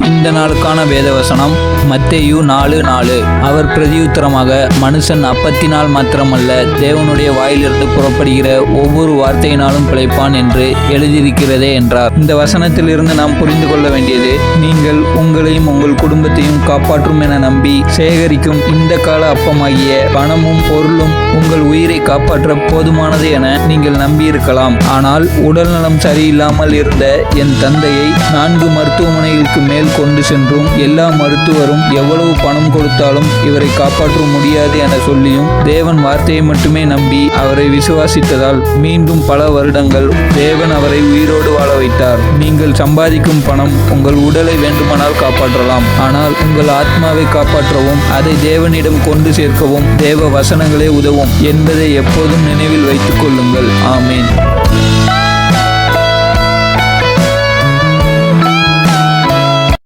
இந்த நாளுக்கான வேதவசனம் மத்தேயு 4:4. அவர் பிரதியுத்தரமாக, மனுஷன் அப்பத்தினால் மாத்திரமல்ல, தேவனுடைய வாயிலிருந்து புறப்படுகிற ஒவ்வொரு வார்த்தையினாலும் பிழைப்பான் என்று எழுதியிருக்கிறதே என்றார். இந்த வசனத்திலிருந்து நாம் புரிந்து கொள்ள வேண்டியது, நீங்கள் உங்களையும் உங்கள் குடும்பத்தையும் காப்பாற்றும் என நம்பி சேகரிக்கும் இந்த கால அப்பமாகிய பணமும் பொருளும் உங்கள் உயிரை காப்பாற்ற போதுமானது என நீங்கள் நம்பியிருக்கலாம். ஆனால் உடல்நலம் சரியில்லாமல் இருந்த என் தந்தையை 4 மருத்துவமனைகளுக்கு மேல் கொண்டு சென்றும் எல்லா மருத்துவரும் எவ்வளவு பணம் கொடுத்தாலும் இவரை காப்பாற்ற முடியாது என சொல்லியும் தேவன் வார்த்தையை மட்டுமே நம்பி அவரை விசுவாசித்ததால் மீண்டும் பல வருடங்கள் தேவன் அவரை உயிரோடு வாழ வைத்தார். நீங்கள் சம்பாதிக்கும் பணம் உங்கள் உடலை வேண்டுமானால் காப்பாற்றலாம், ஆனால் உங்கள் ஆத்மாவை காப்பாற்றவும் அதை தேவனிடம் கொண்டு சேர்க்கவும் தேவ வசனங்களே உதவும் என்பதை எப்போதும் நினைவில் வைத்துக் கொள்ளுங்கள். ஆமேன்.